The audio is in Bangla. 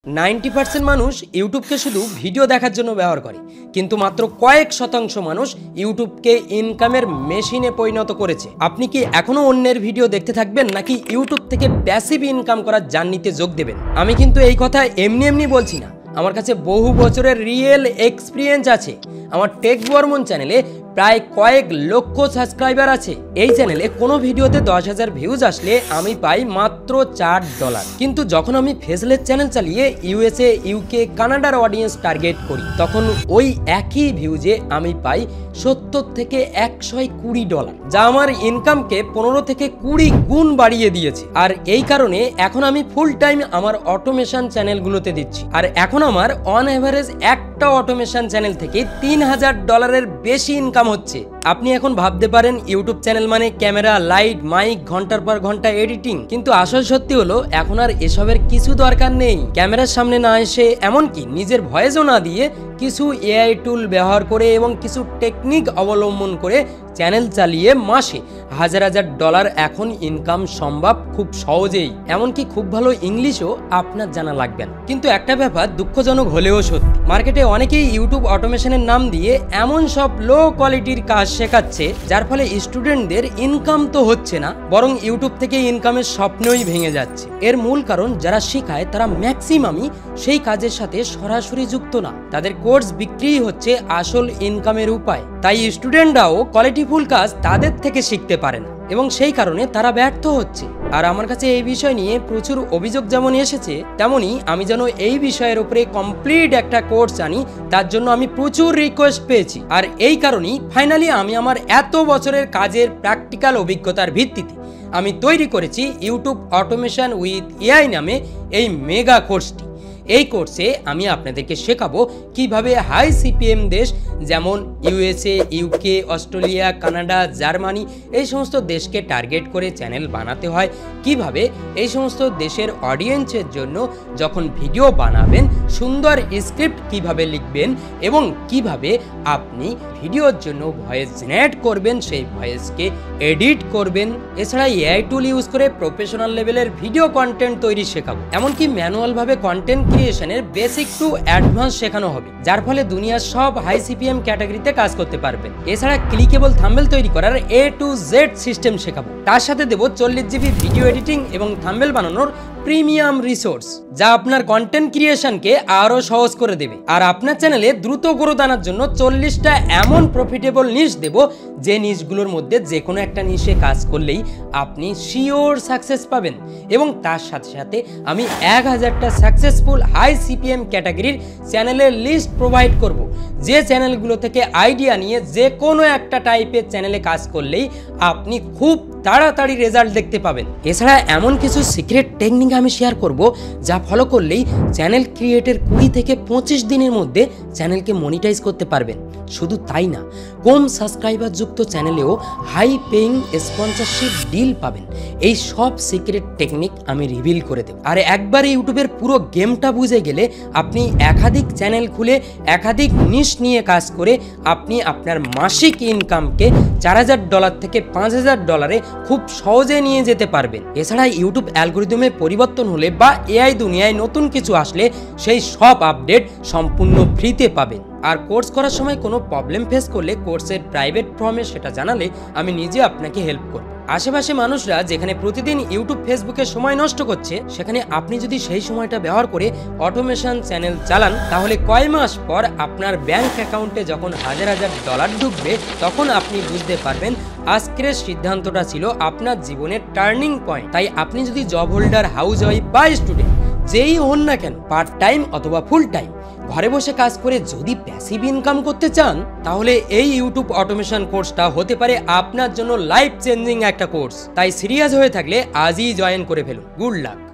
90% মানুষ ইউটিউবকে শুধু ভিডিও দেখার জন্য ব্যবহার করে, কিন্তু মাত্র কয়েক শতাংশ মানুষ ইউটিউবকে ইনকামের মেশিনে পরিণত করেছে। আপনি কি এখনো অন্যের ভিডিও দেখতে থাকবেন, নাকি ইউটিউব থেকে প্যাসিভ ইনকাম করার জার্নিতে যোগ দেবেন? আমি কিন্তু এই কথা এমনি এমনি বলছি না, আমার কাছে বহু বছরের রিয়েল এক্সপিরিয়েন্স আছে। আমার টেক বর্মন চ্যানেলে প্রায় কয়েক লক্ষ সাবস্ক্রাইবার আছে। এই চ্যানেলে কোনো ভিডিওতে 10,000 ভিউজ আসলে আমি পাই মাত্র $4। কিন্তু যখন আমি ফেসলেস চ্যানেল চালিয়ে ইউএসএ, ইউকে, কানাডার অডিয়েন্স টার্গেট করি, তখন ওই একই ভিউজে আমি পাই $70 থেকে $120, যা আমার ইনকামকে 15 থেকে 20 গুণ বাড়িয়ে দিয়েছে। আর এই কারণে এখন আমি ফুল টাইম আমার অটোমেশন চ্যানেলগুলোতে দিচ্ছি। আর এখন আমার অন এভারেজ একটা অটোমেশন চ্যানেল থেকে $3,000 বেশি ইনকাম হচ্ছে। আপনি এখন ভাবতে পারেন ইউটিউব চ্যানেল মানে ক্যামেরা, লাইট, মাইক, ঘন্টার পর ঘন্টা এডিটিং, কিন্তু আসল সত্যি হলো এখন আর এসবের কিছু দরকার নেই। ক্যামেরার সামনে না এসে, এমনকি নিজের ভয়েসও না দিয়ে, কিছু এআই টুল ব্যবহার করে এবং কিছু টেকনিক অবলম্বন করে চ্যানেল চালিয়ে মাসে $1,000 এখন ইনকাম সম্ভব খুব সহজেই। এমনকি খুব ভালো ইংলিশও আপনার জানা লাগবে না। কিন্তু একটা ব্যাপার দুঃখজনক হলেও সত্যি, মার্কেটে অনেকেই ইউটিউব অটোমেশনের নাম দিয়ে এমন সব লো কোয়ালিটির কাজ শেখাচ্ছে, যার ফলে স্টুডেন্টদের ইনকাম তো হচ্ছে না, বরং ইউটিউব থেকে ইনকামের স্বপ্নই ভেঙে যাচ্ছে। এর মূল কারণ যারা শেখায় তারা ম্যাক্সিমামই সেই কাজের সাথে সরাসরি যুক্ত না। তাদের কোর্স বিক্রি হচ্ছে আসল ইনকামের উপায়। তাই স্টুডেন্টরাও কোয়ালিটিফুল কাজ তাদের থেকে শিখতে পারে না এবং সেই কারণে তারা ব্যর্থ হচ্ছে। আর আমার কাছে এই বিষয় নিয়ে প্রচুর অভিযোগ যেমন এসেছে, তেমনি আমি যেন এই বিষয়ের উপরে কমপ্লিট একটা কোর্স আনি, তার জন্য আমি প্রচুর রিকোয়েস্ট পেয়েছি। আর এই কারণেই ফাইনালি আমি আমার এত বছরের কাজের প্র্যাকটিক্যাল অভিজ্ঞতার ভিত্তিতে আমি তৈরি করেছি ইউটিউব অটোমেশন উইথ এআই নামে এই মেগা কোর্সটি। এই কোর্সে আমি আপনাদেরকে শেখাবো কিভাবে হাই সিপিএম দেশ যেমন USA, UK, Australia, Canada, Germany এই সমস্ত দেশকে টার্গেট করে চ্যানেল বানাতে হয়, কিভাবে এই সমস্ত দেশের অডিয়েন্সের জন্য যখন ভিডিও বানাবেন সুন্দর স্ক্রিপ্ট কিভাবে লিখবেন এবং কিভাবে আপনি ভিডিওর জন্য ভয়েস জেনারেট করবেন, সেই ভয়েসকে এডিট করবেন। এছাড়া এআই টুল ইউজ করে প্রফেশনাল লেভেলের ভিডিও কন্টেন্ট তৈরি শেখাবো, এমনকি ম্যানুয়ালভাবে কন্টেন্ট ক্রিয়েশনের বেসিক টু অ্যাডভান্স শেখানো হবে, যার ফলে দুনিয়ার সব হাই সিপিএম ক্যাটাগরিতে কাজ করতে পারবেন। এছাড়া ক্লিকেবল থাম্বনেল তৈরি করার A to Z সিস্টেম শেখাবো। তার সাথে দেবো 40 GB ভিডিও এডিটিং এবং থাম্বনেল বানানোর প্রিমিয়াম রিসোর্স, যা আপনার কন্টেন্ট ক্রিয়েশনকে আরো সহজ করে দেবে। আর আপনার চ্যানেলে দ্রুত গ্রোথ আনার জন্য 40টা এমন প্রফিটেবল নিশ দেব, যে নিশগুলোর মধ্যে যে কোনো একটা নিশে কাজ করলেই আপনি শিওর সাকসেস পাবেন। এবং তার সাথে সাথে আমি 1000টা সাকসেসফুল হাই সিপিএম ক্যাটাগরির চ্যানেলের লিস্ট প্রোভাইড করব, যে চ্যানেলগুলো থেকে আইডিয়া নিয়ে যে কোনো একটা টাইপের চ্যানেলে কাজ করলেই আপনি খুব তাড়াতাড়ি রেজাল্ট দেখতে পাবেন। এছাড়া এমন কিছু সিক্রেট টেকনিক আমি শেয়ার করব, যা ফলো করলেই চ্যানেল ক্রিয়েটের 20 থেকে 25 দিনের মধ্যে চ্যানেলকে মনিটাইজ করতে পারবেন। শুধু তাই না, কম সাবস্ক্রাইবার যুক্ত চ্যানেলেও হাই পেইং স্পন্সরশিপ ডিল পাবেন। এই সব সিক্রেট টেকনিক আমি রিভিল করে দেব। আর একবার ইউটিউবের পুরো গেমটা বুঝে গেলে আপনি একাধিক চ্যানেল খুলে একাধিক নিশ নিয়ে কাজ করে আপনি আপনার মাসিক ইনকামকে $4,000 থেকে $5,000 খুব সহজে নিয়ে যেতে পারবেন। এছাড়া ইউটিউব অ্যালগরিদমে পরিবর্তন হলে বা এআই দুনিয়ায় নতুন কিছু আসলে সেই সব আপডেট সম্পূর্ণ ফ্রিতে পাবেন। আর কোর্স করার সময় কোনো প্রবলেম ফেস করলে কোর্সের প্রাইভেট ফর্মে সেটা জানালে আমি নিজে আপনাকে হেল্প করব। আশেপাশে মানুষরা যেখানে প্রতিদিন ইউটিউব, ফেসবুকে সময় নষ্ট করছে, সেখানে আপনি যদি সেই সময়টা ব্যবহার করে অটোমেশন চ্যানেল চালান, তাহলে কয় মাস পর আপনার ব্যাংক অ্যাকাউন্টে যখন $1,000 ঢুকবে, তখন আপনি বুঝতে পারবেন আজকের সিদ্ধান্তটা ছিল আপনার জীবনের টার্নিং পয়েন্ট। তাই আপনি যদি জব হোল্ডার, হাউস ওয়াইফ বা স্টুডেন্ট যেই হন না কেন, পার্ট টাইম অথবা ফুল টাইম ঘরে বসে কাজ করে যদি প্যাসিভ ইনকাম করতে চান, তাহলে এই ইউটিউব অটোমেশন কোর্সটা হতে পারে আপনার জন্য লাইফ চেঞ্জিং একটা কোর্স। তাই সিরিয়াস হয়ে থাকলে আজই জয়েন করে ফেলুন। Good luck.